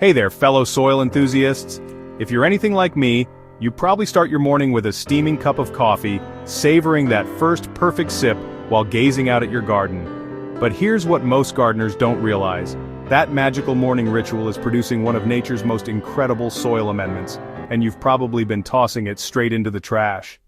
Hey there, fellow soil enthusiasts. If you're anything like me, you probably start your morning with a steaming cup of coffee, savoring that first perfect sip while gazing out at your garden. But here's what most gardeners don't realize. That magical morning ritual is producing one of nature's most incredible soil amendments, and you've probably been tossing it straight into the trash.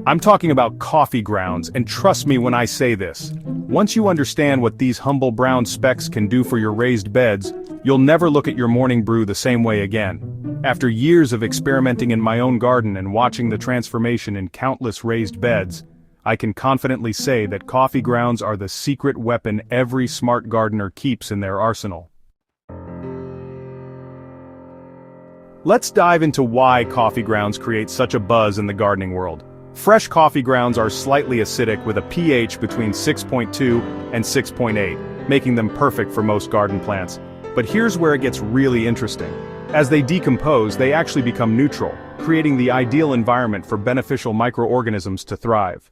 I'm talking about coffee grounds, and trust me when I say this. Once you understand what these humble brown specks can do for your raised beds, you'll never look at your morning brew the same way again. After years of experimenting in my own garden and watching the transformation in countless raised beds, I can confidently say that coffee grounds are the secret weapon every smart gardener keeps in their arsenal. Let's dive into why coffee grounds create such a buzz in the gardening world. Fresh coffee grounds are slightly acidic with a pH between 6.2 and 6.8, making them perfect for most garden plants. But here's where it gets really interesting. As they decompose, they actually become neutral, creating the ideal environment for beneficial microorganisms to thrive.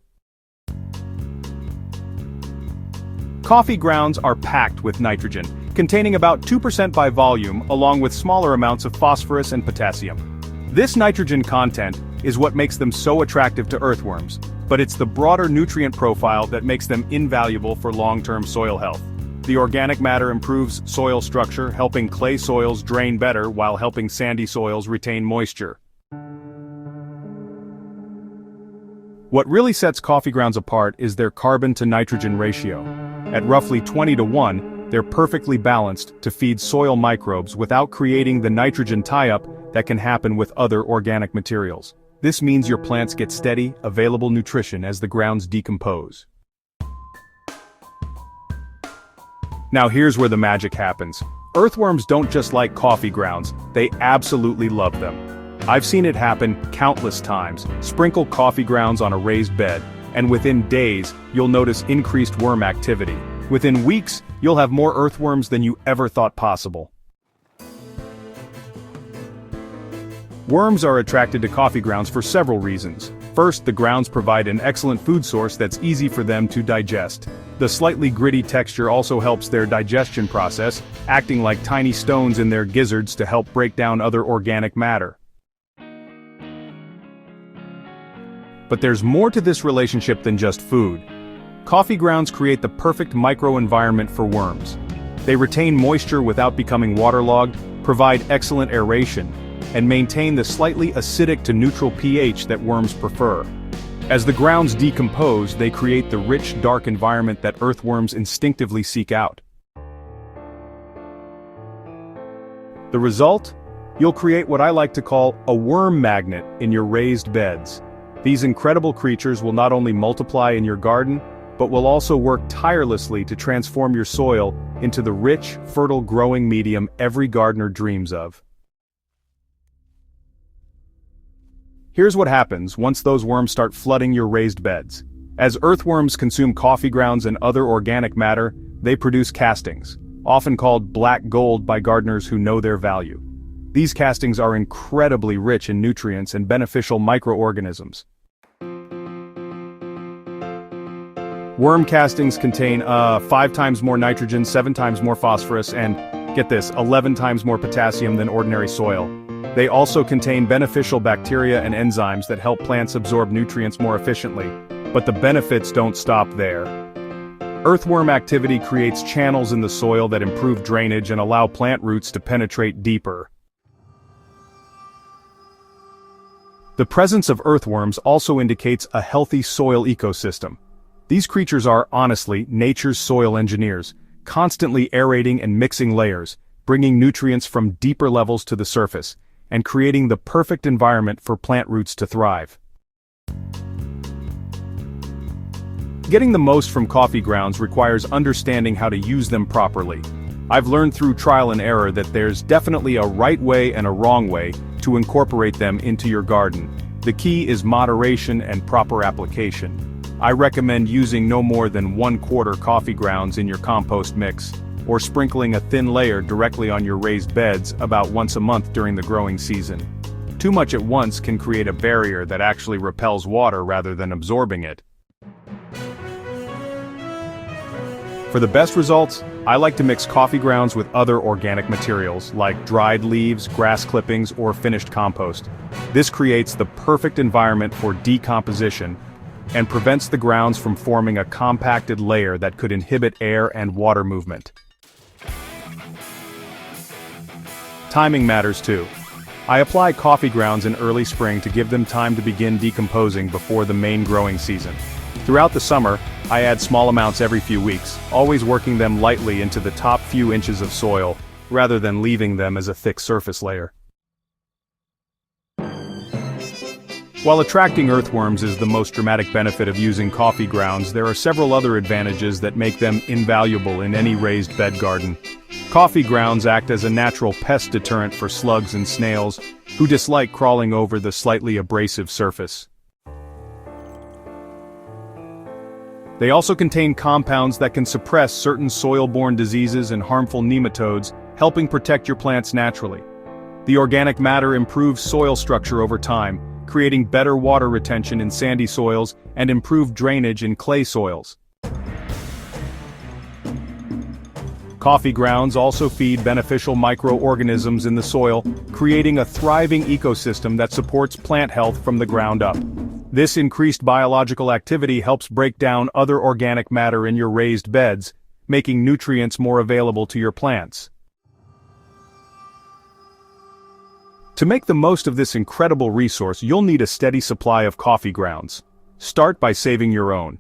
Coffee grounds are packed with nitrogen, containing about 2% by volume, along with smaller amounts of phosphorus and potassium. This nitrogen content is what makes them so attractive to earthworms, but it's the broader nutrient profile that makes them invaluable for long-term soil health. The organic matter improves soil structure, helping clay soils drain better while helping sandy soils retain moisture. What really sets coffee grounds apart is their carbon-to-nitrogen ratio. At roughly 20:1, they're perfectly balanced to feed soil microbes without creating the nitrogen tie-up that can happen with other organic materials. This means your plants get steady, available nutrition as the grounds decompose. Now here's where the magic happens. Earthworms don't just like coffee grounds, they absolutely love them. I've seen it happen countless times. Sprinkle coffee grounds on a raised bed, and within days, you'll notice increased worm activity. Within weeks, you'll have more earthworms than you ever thought possible. Worms are attracted to coffee grounds for several reasons. First, the grounds provide an excellent food source that's easy for them to digest. The slightly gritty texture also helps their digestion process, acting like tiny stones in their gizzards to help break down other organic matter. But there's more to this relationship than just food. Coffee grounds create the perfect microenvironment for worms. They retain moisture without becoming waterlogged, provide excellent aeration, and maintain the slightly acidic to neutral pH that worms prefer. As the grounds decompose, they create the rich, dark environment that earthworms instinctively seek out. The result? You'll create what I like to call a worm magnet in your raised beds. These incredible creatures will not only multiply in your garden, but will also work tirelessly to transform your soil into the rich, fertile growing medium every gardener dreams of. Here's what happens once those worms start flooding your raised beds. As earthworms consume coffee grounds and other organic matter, they produce castings, often called black gold by gardeners who know their value. These castings are incredibly rich in nutrients and beneficial microorganisms. Worm castings contain 5 times more nitrogen, 7 times more phosphorus, and, get this, 11 times more potassium than ordinary soil. They also contain beneficial bacteria and enzymes that help plants absorb nutrients more efficiently. But the benefits don't stop there. Earthworm activity creates channels in the soil that improve drainage and allow plant roots to penetrate deeper. The presence of earthworms also indicates a healthy soil ecosystem. These creatures are, honestly, nature's soil engineers, constantly aerating and mixing layers, bringing nutrients from deeper levels to the surface, and creating the perfect environment for plant roots to thrive. Getting the most from coffee grounds requires understanding how to use them properly. I've learned through trial and error that there's definitely a right way and a wrong way to incorporate them into your garden. The key is moderation and proper application. I recommend using no more than 1/4 coffee grounds in your compost mix, or sprinkling a thin layer directly on your raised beds about once a month during the growing season. Too much at once can create a barrier that actually repels water rather than absorbing it. For the best results, I like to mix coffee grounds with other organic materials, like dried leaves, grass clippings, or finished compost. This creates the perfect environment for decomposition and prevents the grounds from forming a compacted layer that could inhibit air and water movement. Timing matters too. I apply coffee grounds in early spring to give them time to begin decomposing before the main growing season. Throughout the summer, I add small amounts every few weeks, always working them lightly into the top few inches of soil, rather than leaving them as a thick surface layer. While attracting earthworms is the most dramatic benefit of using coffee grounds, there are several other advantages that make them invaluable in any raised bed garden. Coffee grounds act as a natural pest deterrent for slugs and snails, who dislike crawling over the slightly abrasive surface. They also contain compounds that can suppress certain soil-borne diseases and harmful nematodes, helping protect your plants naturally. The organic matter improves soil structure over time, creating better water retention in sandy soils and improved drainage in clay soils. Coffee grounds also feed beneficial microorganisms in the soil, creating a thriving ecosystem that supports plant health from the ground up. This increased biological activity helps break down other organic matter in your raised beds, making nutrients more available to your plants. To make the most of this incredible resource, you'll need a steady supply of coffee grounds. Start by saving your own.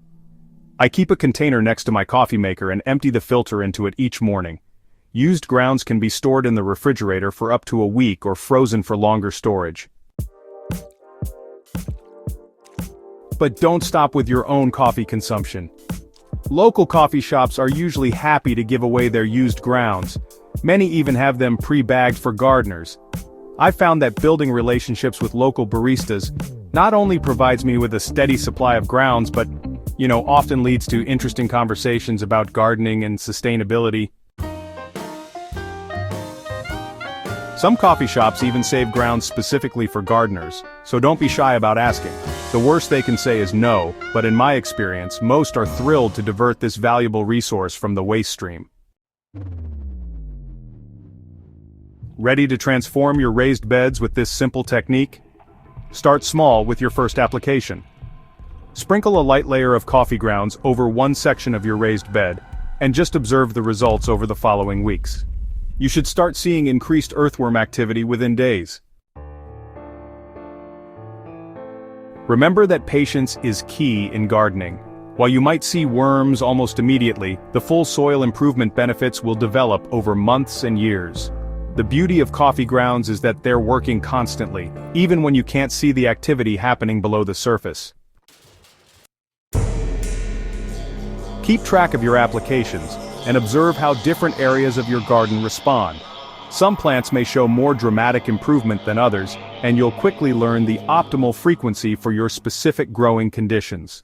I keep a container next to my coffee maker and empty the filter into it each morning. Used grounds can be stored in the refrigerator for up to a week or frozen for longer storage. But don't stop with your own coffee consumption. Local coffee shops are usually happy to give away their used grounds. Many even have them pre-bagged for gardeners. I've found that building relationships with local baristas not only provides me with a steady supply of grounds, but often leads to interesting conversations about gardening and sustainability. Some coffee shops even save grounds specifically for gardeners, so don't be shy about asking. The worst they can say is no, but in my experience, most are thrilled to divert this valuable resource from the waste stream. Ready to transform your raised beds with this simple technique? Start small with your first application. Sprinkle a light layer of coffee grounds over one section of your raised bed, and just observe the results over the following weeks. You should start seeing increased earthworm activity within days. Remember that patience is key in gardening. While you might see worms almost immediately, the full soil improvement benefits will develop over months and years. The beauty of coffee grounds is that they're working constantly, even when you can't see the activity happening below the surface. Keep track of your applications, and observe how different areas of your garden respond. Some plants may show more dramatic improvement than others, and you'll quickly learn the optimal frequency for your specific growing conditions.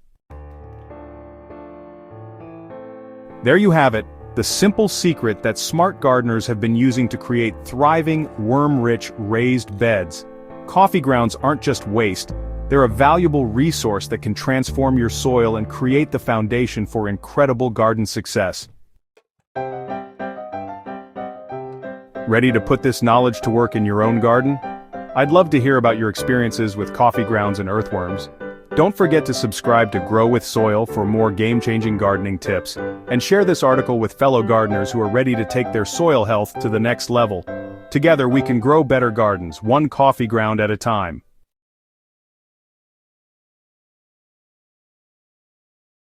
There you have it, the simple secret that smart gardeners have been using to create thriving, worm-rich raised beds. Coffee grounds aren't just waste. They're a valuable resource that can transform your soil and create the foundation for incredible garden success. Ready to put this knowledge to work in your own garden? I'd love to hear about your experiences with coffee grounds and earthworms. Don't forget to subscribe to Grow with Soil for more game-changing gardening tips, and share this article with fellow gardeners who are ready to take their soil health to the next level. Together we can grow better gardens, one coffee ground at a time.